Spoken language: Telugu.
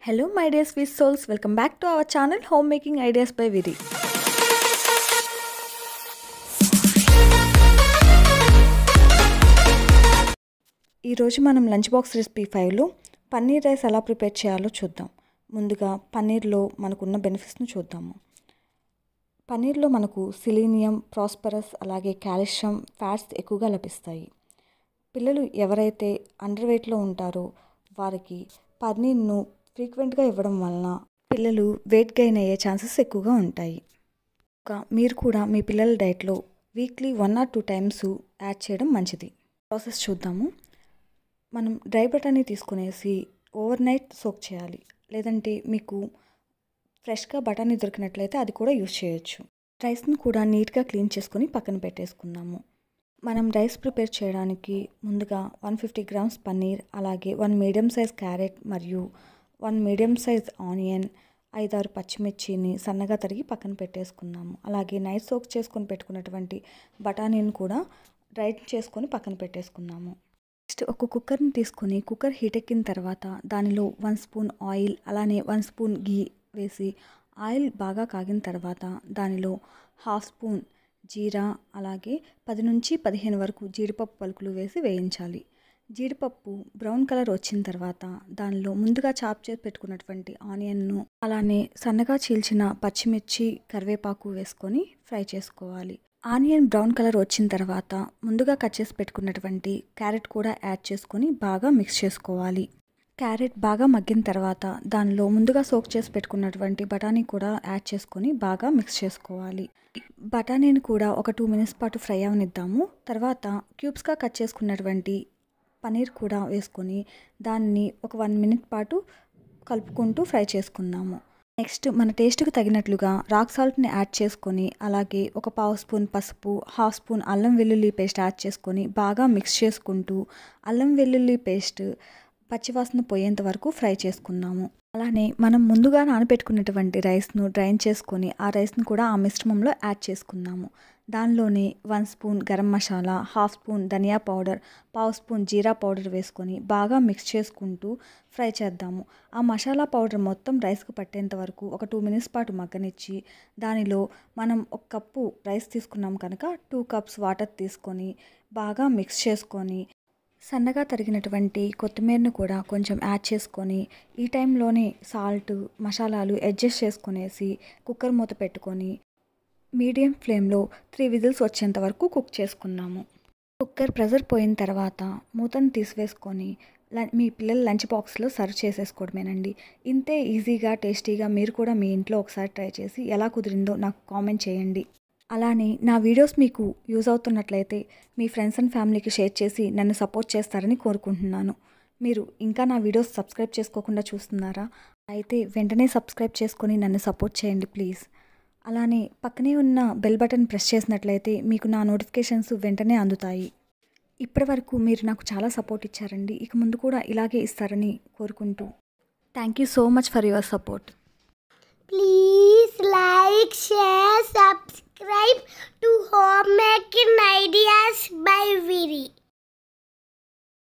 Hello my dear sweet souls, welcome back to our channel Homemaking Ideas by Viri. ఈ రోజు మనం లంచ్ బాక్స్ రెసిపీ 5లో పన్నీర్ రైస్ ఎలా ప్రిపేర్ చేయాలో చూద్దాం. ముందుగా పన్నీర్లో మనకున్న బెనిఫిట్స్ను చూద్దాము. పన్నీర్లో మనకు సెలీనియం, ప్రాస్పరస్ అలాగే కాల్షియం, ఫ్యాట్స్ ఎక్కువగా లభిస్తాయి. పిల్లలు ఎవరైతే అండర్ వెయిట్లో ఉంటారో వారికి పన్నీర్ను ఫ్రీక్వెంట్గా ఇవ్వడం వలన పిల్లలు వెయిట్ గెయిన్ అయ్యే ఛాన్సెస్ ఎక్కువగా ఉంటాయి. మీరు కూడా మీ పిల్లల డైట్లో వీక్లీ 1 or 2 టైమ్స్ యాడ్ చేయడం మంచిది. ప్రాసెస్ చూద్దాము. మనం డ్రై బటానీ తీసుకునేసి ఓవర్ నైట్ సోక్ చేయాలి. లేదంటే మీకు ఫ్రెష్గా బటానీ దొరికినట్లయితే అది కూడా యూజ్ చేయొచ్చు. రైస్ని కూడా నీట్గా క్లీన్ చేసుకొని పక్కన పెట్టేసుకుందాము. మనం రైస్ ప్రిపేర్ చేయడానికి ముందుగా 150 grams పన్నీర్, అలాగే 1 మీడియం సైజ్ క్యారెట్ మరియు 1 మీడియం సైజ్ ఆనియన్, 5-6 పచ్చిమిర్చిని సన్నగా తరిగి పక్కన పెట్టేసుకుందాము. అలాగే నైట్ సోక్ చేసుకొని పెట్టుకున్నటువంటి బఠానీని కూడా డ్రై చేసుకొని పక్కన పెట్టేసుకుందాము. నెక్స్ట్ ఒక కుక్కర్ని తీసుకొని కుక్కర్ హీట్ ఎక్కిన తర్వాత దానిలో 1 స్పూన్ ఆయిల్ అలానే 1 స్పూన్ గీ వేసి ఆయిల్ బాగా కాగిన తర్వాత దానిలో 1/2 స్పూన్ జీరా అలాగే 10 నుంచి 15 వరకు జీడిపప్పు పలుకులు వేసి వేయించాలి. జీడిపప్పు బ్రౌన్ కలర్ వచ్చిన తర్వాత దానిలో ముందుగా చాప్ చేసి పెట్టుకున్నటువంటి ఆనియన్ను అలానే సన్నగా చీల్చిన పచ్చిమిర్చి, కరివేపాకు వేసుకొని ఫ్రై చేసుకోవాలి. ఆనియన్ బ్రౌన్ కలర్ వచ్చిన తర్వాత ముందుగా కట్ చేసి పెట్టుకున్నటువంటి క్యారెట్ కూడా యాడ్ చేసుకొని బాగా మిక్స్ చేసుకోవాలి. క్యారెట్ బాగా మగ్గిన తర్వాత దానిలో ముందుగా సోక్ చేసి పెట్టుకున్నటువంటి బఠానీ కూడా యాడ్ చేసుకొని బాగా మిక్స్ చేసుకోవాలి. బఠానీని కూడా ఒక 2 minutes పాటు ఫ్రై అవనిద్దాము. తర్వాత క్యూబ్స్గా కట్ చేసుకున్నటువంటి పన్నీర్ కూడా వేసుకొని దాన్ని ఒక 1 minute పాటు కలుపుకుంటూ ఫ్రై చేసుకుందాము. నెక్స్ట్ మన టేస్ట్కి తగినట్లుగా రాక్ సాల్ట్ని యాడ్ చేసుకొని అలాగే ఒక 1/2 స్పూన్ పసుపు, 1/2 స్పూన్ అల్లం వెల్లుల్లి పేస్ట్ యాడ్ చేసుకొని బాగా మిక్స్ చేసుకుంటూ అల్లం వెల్లుల్లి పేస్ట్ పచ్చివాసన పోయేంత వరకు ఫ్రై చేసుకుందాము. అలానే మనం ముందుగా నానబెట్టుకున్నటువంటి రైస్ను డ్రైన్ చేసుకొని ఆ రైస్ను కూడా ఆ మిశ్రమంలో యాడ్ చేసుకుందాము. దానిలోనే 1 స్పూన్ గరం మసాలా, 1/2 స్పూన్ ధనియా పౌడర్, 1/2 స్పూన్ జీరా పౌడర్ వేసుకొని బాగా మిక్స్ చేసుకుంటూ ఫ్రై చేద్దాము. ఆ మసాలా పౌడర్ మొత్తం రైస్కి పట్టేంత వరకు ఒక 2 minutes పాటు మగ్గనిచ్చి దానిలో మనం 1 కప్పు రైస్ తీసుకున్నాం కనుక 2 cups వాటర్ తీసుకొని బాగా మిక్స్ చేసుకొని సన్నగా తరిగినటువంటి కొత్తిమీరను కూడా కొంచెం యాడ్ చేసుకొని ఈ టైంలోనే సాల్ట్, మసాలాలు అడ్జస్ట్ చేసుకునేసి కుక్కర్ మూత పెట్టుకొని మీడియం ఫ్లేమ్లో 3 whistles వచ్చేంత వరకు కుక్ చేసుకున్నాము. కుక్కర్ ప్రెజర్ పోయిన తర్వాత మూతను తీసివేసుకొని మీ పిల్లల లంచ్ బాక్స్లో సర్వ్ చేసేసుకోవడమేనండి. ఇంతే ఈజీగా టేస్టీగా మీరు కూడా మీ ఇంట్లో ఒకసారి ట్రై చేసి ఎలా కుదిరిందో నాకు కామెంట్ చేయండి. అలానే నా వీడియోస్ మీకు యూజ్ అవుతున్నట్లయితే మీ ఫ్రెండ్స్ అండ్ ఫ్యామిలీకి షేర్ చేసి నన్ను సపోర్ట్ చేస్తారని కోరుకుంటున్నాను. మీరు ఇంకా నా వీడియోస్ సబ్స్క్రైబ్ చేసుకోకుండా చూస్తున్నారా? అయితే వెంటనే సబ్స్క్రైబ్ చేసుకొని నన్ను సపోర్ట్ చేయండి ప్లీజ్. అలానే పక్కనే ఉన్న బెల్ బటన్ ప్రెస్ చేసినట్లయితే మీకు నా నోటిఫికేషన్స్ వెంటనే అందుతాయి. ఇప్పటి వరకు మీరు నాకు చాలా సపోర్ట్ ఇచ్చారండి. ఇక ముందు కూడా ఇలాగే ఇస్తారని కోరుకుంటూ thank you so much for your support. Please like, share, subscribe to Homemaking Ideas by Viri.